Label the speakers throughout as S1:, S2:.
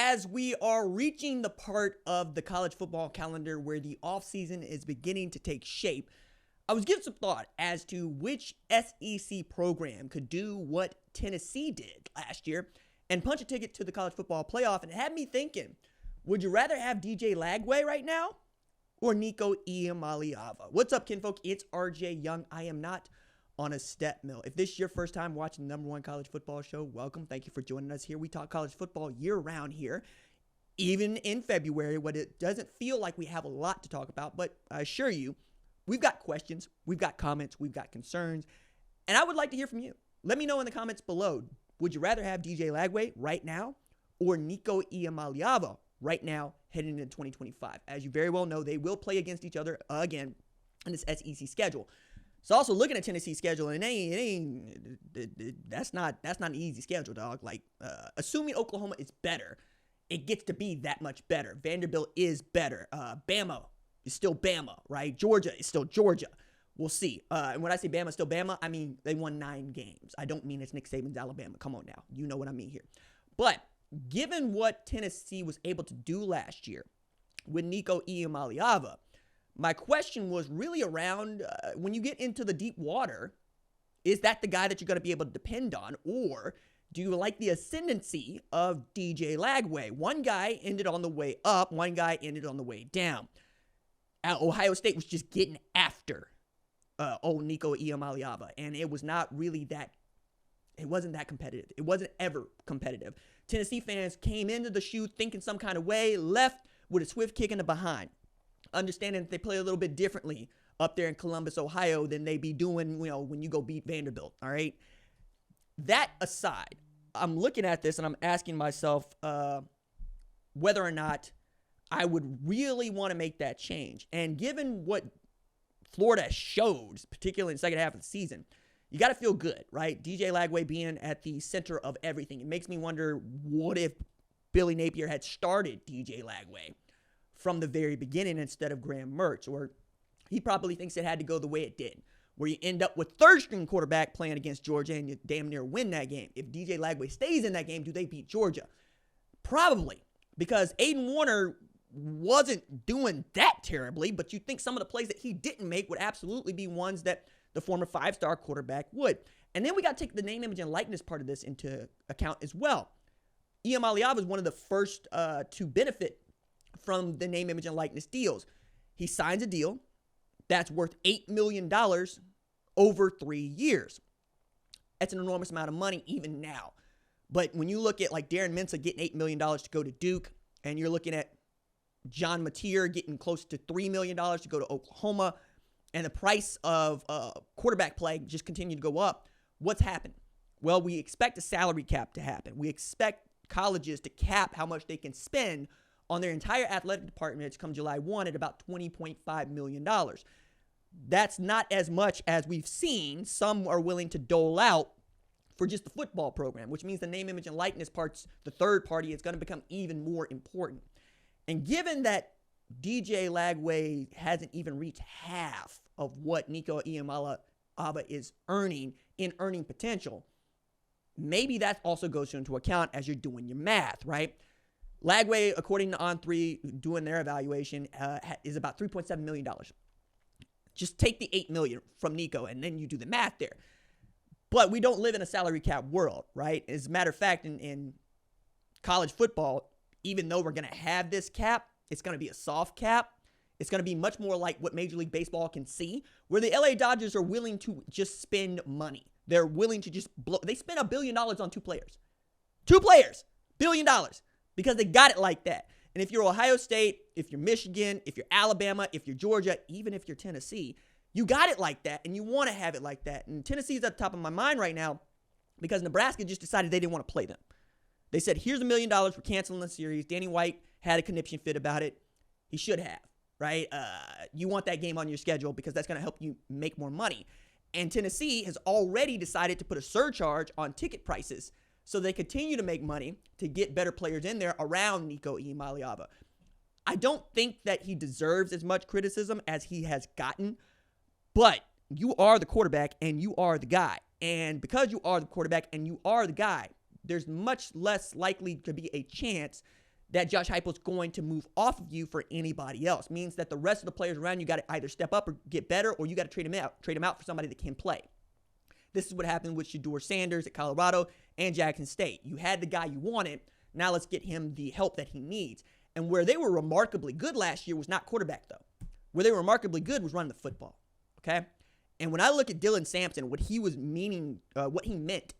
S1: as we are reaching the part of the college football calendar where the offseason is beginning to take shape, I was giving some thought as to which SEC program could do what Tennessee did last year and punch a ticket to the college football playoff. And it had me thinking, would you rather have DJ Lagway right now or Nico Iamaleava? What's up, kinfolk? It's RJ Young. I am not on a step mill. If this is your first time watching the #1 college football show, welcome. Thank you for joining us here. We talk college football year-round here, even in February, when it doesn't feel like we have a lot to talk about. But I assure you, we've got questions, we've got comments, we've got concerns, and I would like to hear from you. Let me know in the comments below. Would you rather have DJ Lagway right now or Nico Iamaleava right now heading into 2025? As you very well know, they will play against each other again in this SEC schedule. So also looking at Tennessee's schedule, and that's not an easy schedule, dog. Like, assuming Oklahoma is better, it gets to be that much better. Vanderbilt is better. Bama is still Bama, right? Georgia is still Georgia. We'll see. And when I say Bama is still Bama, I mean they won 9 games. I don't mean it's Nick Saban's Alabama. Come on now. You know what I mean here. But given what Tennessee was able to do last year with Nico Iamaleava, my question was really around when you get into the deep water, is that the guy that you're going to be able to depend on? Or do you like the ascendancy of DJ Lagway? One guy ended on the way up. One guy ended on the way down. Ohio State was just getting after old Nico Iamaleava. And it was not really that, it wasn't that competitive. It wasn't ever competitive. Tennessee fans came into the shoe thinking some kind of way, left with a swift kick in the behind. Understanding that they play a little bit differently up there in Columbus, Ohio than they be doing, when you go beat Vanderbilt, all right? That aside, I'm looking at this and I'm asking myself whether or not I would really want to make that change. And given what Florida showed, particularly in the second half of the season, you got to feel good, right? DJ Lagway being at the center of everything. It makes me wonder, what if Billy Napier had started DJ Lagway from the very beginning instead of Graham Mertz? Or he probably thinks it had to go the way it did, where you end up with third-string quarterback playing against Georgia and you damn near win that game. If DJ Lagway stays in that game, do they beat Georgia? Probably, because Aiden Warner wasn't doing that terribly, but you think some of the plays that he didn't make would absolutely be ones that the former 5-star quarterback would. And then we got to take the name, image, and likeness part of this into account as well. Iamaleava is one of the first to benefit from the name, image, and likeness deals. He signs a deal that's worth $8 million over 3 years. That's an enormous amount of money even now. But when you look at like Darren Mensah getting $8 million to go to Duke, and you're looking at John Mateer getting close to $3 million to go to Oklahoma, and the price of quarterback play just continued to go up, what's happened? Well, we expect a salary cap to happen. We expect colleges to cap how much they can spend on their entire athletic departments come July 1 at about $20.5 million. That's not as much as we've seen some are willing to dole out for just the football program, which means the name, image, and likeness parts, the third party, is going to become even more important. And given that DJ Lagway hasn't even reached half of what Nico Iamaleava is earning in earning potential, maybe that also goes into account as you're doing your math, right? Lagway, according to On3, doing their evaluation, is about $3.7 million. Just take the $8 million from Nico, and then you do the math there. But we don't live in a salary cap world, right? As a matter of fact, in college football, even though we're going to have this cap, it's going to be a soft cap. It's going to be much more like what Major League Baseball can see, where the LA Dodgers are willing to just spend money. They're willing to just blow. They spent $1 billion on 2 players. 2 players, $1 billion. Because they got it like that. And if you're Ohio State, if you're Michigan, if you're Alabama, if you're Georgia, even if you're Tennessee, you got it like that, and you want to have it like that. And Tennessee's at the top of my mind right now because Nebraska just decided they didn't want to play them. They said, here's $1 million, we're canceling the series. Danny White had a conniption fit about it. He should have, right? You want that game on your schedule because that's going to help you make more money. And Tennessee has already decided to put a surcharge on ticket prices so they continue to make money to get better players in there around Nico Iamaleava. I don't think that he deserves as much criticism as he has gotten, but you are the quarterback and you are the guy. And because you are the quarterback and you are the guy, there's much less likely to be a chance that Josh Heupel's going to move off of you for anybody else. Means that the rest of the players around you got to either step up or get better, or you got to trade them out for somebody that can play. This is what happened with Shedeur Sanders at Colorado and Jackson State. You had the guy you wanted. Now let's get him the help that he needs. And where they were remarkably good last year was not quarterback, though. Where they were remarkably good was running the football. Okay? And when I look at Dylan Sampson, what he meant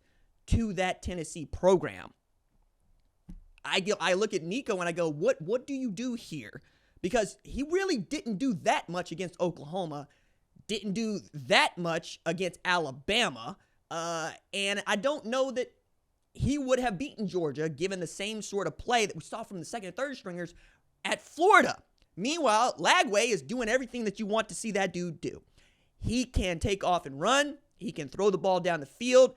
S1: to that Tennessee program, I look at Nico and I go, what do you do here? Because he really didn't do that much against Oklahoma, didn't do that much against Alabama, and I don't know that he would have beaten Georgia given the same sort of play that we saw from the second and third stringers at Florida. Meanwhile, Lagway is doing everything that you want to see that dude do. He can take off and run. He can throw the ball down the field,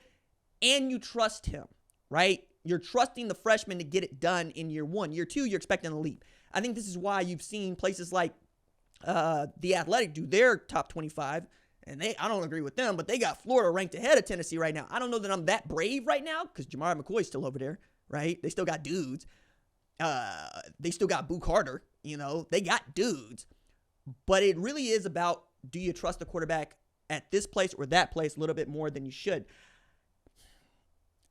S1: and you trust him, right? You're trusting the freshman to get it done in year one. Year two, you're expecting a leap. I think this is why you've seen places like The Athletic do their top 25, and I don't agree with them, but they got Florida ranked ahead of Tennessee right now. I don't know that I'm that brave right now because Jamar McCoy's still over there, right? They still got dudes. They still got Boo Carter, They got dudes. But it really is about, do you trust the quarterback at this place or that place a little bit more than you should?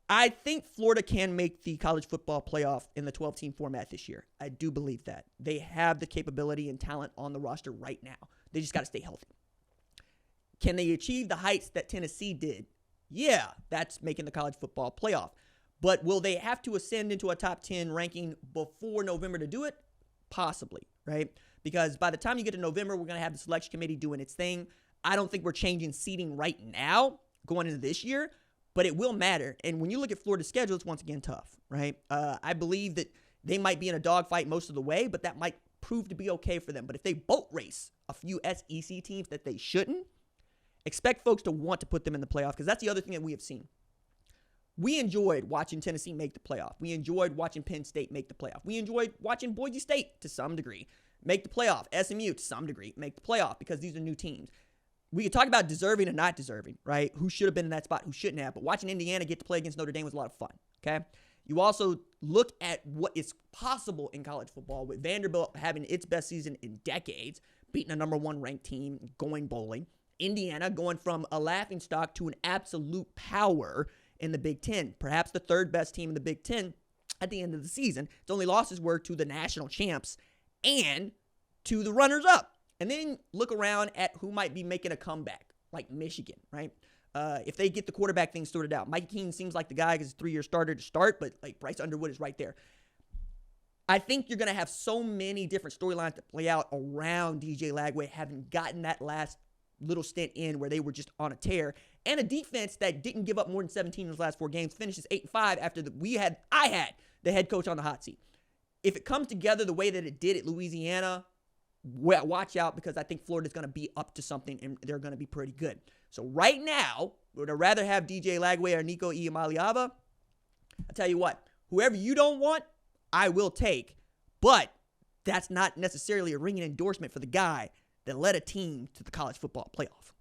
S1: I think Florida can make the college football playoff in the 12-team format this year. I do believe that. They have the capability and talent on the roster right now. They just got to stay healthy. Can they achieve the heights that Tennessee did? Yeah, that's making the college football playoff. But will they have to ascend into a top 10 ranking before November to do it? Possibly, right? Because by the time you get to November, we're going to have the selection committee doing its thing. I don't think we're changing seeding right now going into this year, but it will matter. And when you look at Florida's schedule, it's once again tough, right? I believe that they might be in a dogfight most of the way, but that might prove to be okay for them. But if they boat race a few SEC teams that they shouldn't, expect folks to want to put them in the playoff, because that's the other thing that we have seen. We enjoyed watching Tennessee make the playoff. We enjoyed watching Penn State make the playoff. We enjoyed watching Boise State to some degree make the playoff. SMU to some degree make the playoff because these are new teams. We could talk about deserving and not deserving, right? Who should have been in that spot, who shouldn't have. But watching Indiana get to play against Notre Dame was a lot of fun, okay? You also look at what is possible in college football with Vanderbilt having its best season in decades, beating a number one ranked team, going bowling. Indiana going from a laughingstock to an absolute power in the Big Ten, perhaps the third best team in the Big Ten at the end of the season. Its only losses were to the national champs and to the runners-up. And then look around at who might be making a comeback, like Michigan, right? If they get the quarterback thing sorted out. Mike Keene seems like the guy because he's a 3-year starter to start, but like Bryce Underwood is right there. I think you're going to have so many different storylines that play out around DJ Lagway having gotten that last little stint in where they were just on a tear, and a defense that didn't give up more than 17 in his last 4 games, finishes 8-5 after I had the head coach on the hot seat. If it comes together the way that it did at Louisiana, well, watch out, because I think Florida's going to be up to something and they're going to be pretty good. So right now, would I rather have DJ Lagway or Nico Iamaleava? I'll tell you what, whoever you don't want, I will take, but that's not necessarily a ringing endorsement for the guy that led a team to the college football playoff.